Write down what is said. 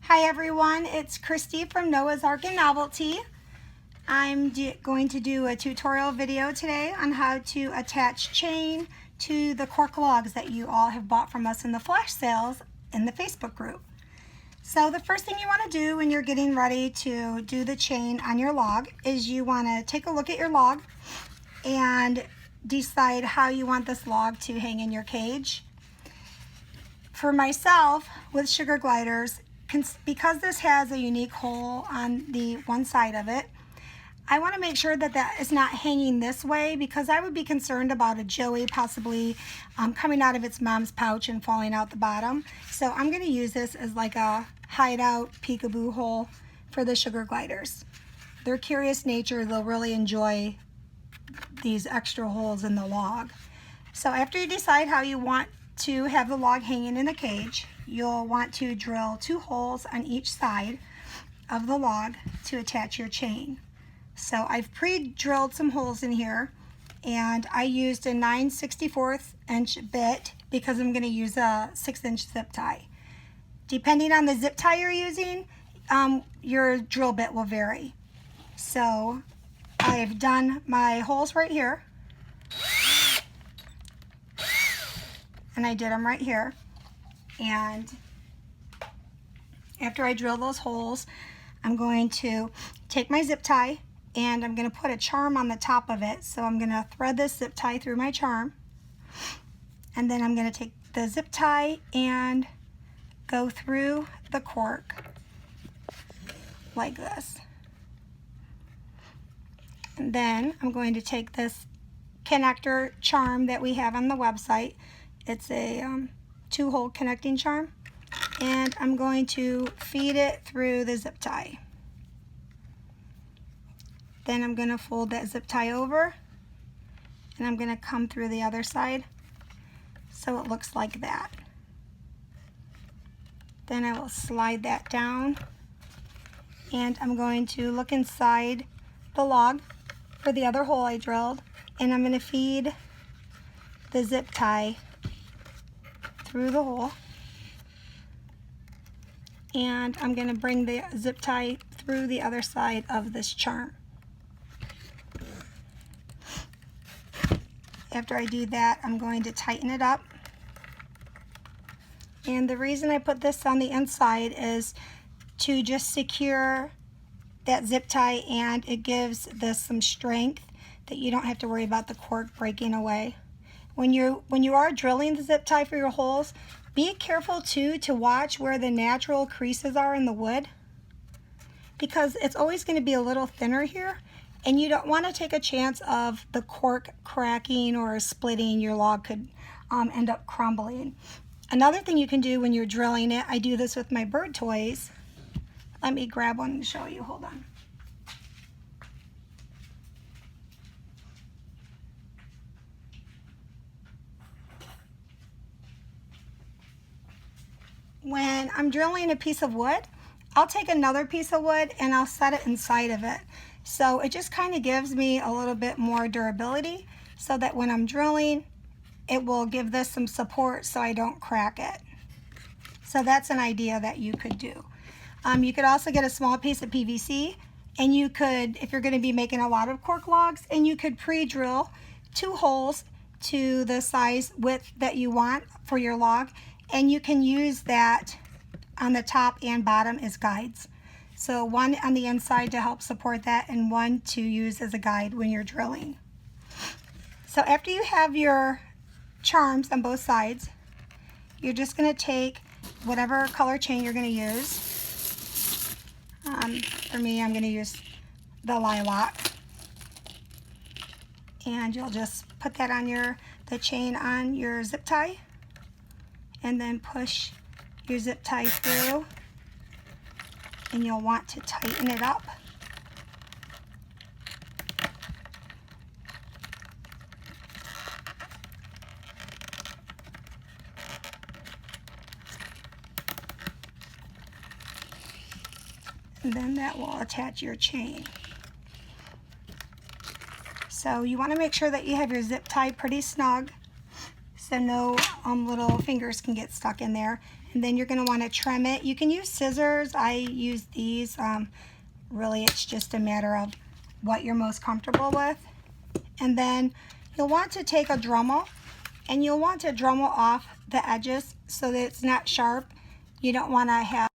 Hi everyone, it's Christy from Noah's Ark and Novelty. I'm going to do a tutorial video today on how to attach chain to the cork logs that you all have bought from us in the flash sales in the Facebook group. So the first thing you want to do when you're getting ready to do the chain on your log is you want to take a look at your log and decide how you want this log to hang in your cage. For myself, with sugar gliders, because this has a unique hole on the one side of it, I want to make sure that that is not hanging this way, because I would be concerned about a joey possibly coming out of its mom's pouch and falling out the bottom. So I'm going to use this as like a hideout peekaboo hole for the sugar gliders. They're curious nature, they'll really enjoy these extra holes in the log. So after you decide how you want to have the log hanging in the cage, you'll want to drill 2 holes on each side of the log to attach your chain. So I've pre-drilled some holes in here, and I used a 9/64 inch bit because I'm going to use a 6-inch zip tie. Depending on the zip tie you're using, your drill bit will vary. So I've done my holes right here, and I did them right here. And after I drill those holes, I'm going to take my zip tie and I'm going to put a charm on the top of it. So I'm going to thread this zip tie through my charm, and then I'm going to take the zip tie and go through the cork like this. And then I'm going to take this connector charm that we have on the website. It's a 2-hole connecting charm, and I'm going to feed it through the zip tie. Then I'm going to fold that zip tie over, and I'm going to come through the other side so it looks like that. Then I will slide that down, and I'm going to look inside the log for the other hole I drilled, and I'm going to feed the zip tie through the hole, and I'm going to bring the zip tie through the other side of this charm. After I do that, I'm going to tighten it up, and the reason I put this on the inside is to just secure that zip tie, and it gives this some strength that you don't have to worry about the cork breaking away. When you are drilling the zip tie for your holes, be careful too to watch where the natural creases are in the wood, because it's always going to be a little thinner here, and you don't want to take a chance of the cork cracking or splitting. Your log could end up crumbling. Another thing you can do when you're drilling it, I do this with my bird toys. Let me grab one and show you. Hold on. When I'm drilling a piece of wood, I'll take another piece of wood and I'll set it inside of it. So it just kind of gives me a little bit more durability, so that when I'm drilling, it will give this some support so I don't crack it. So that's an idea that you could do. You could also get a small piece of PVC, and you could, if you're going to be making a lot of cork logs, and you could pre-drill 2 holes to the size width that you want for your log, and you can use that on the top and bottom as guides. So one on the inside to help support that, and one to use as a guide when you're drilling. So after you have your charms on both sides, you're just going to take whatever color chain you're going to use. For me, I'm going to use the lilac, and you'll just put that on the chain on your zip tie, and then push your zip tie through, and you'll want to tighten it up. And then that will attach your chain. So you want to make sure that you have your zip tie pretty snug, so no little fingers can get stuck in there. And then you're going to want to trim it. You can use scissors. I use these. Really, it's just a matter of what you're most comfortable with. And then you'll want to take a Dremel, and you'll want to Dremel off the edges so that it's not sharp. You don't want to have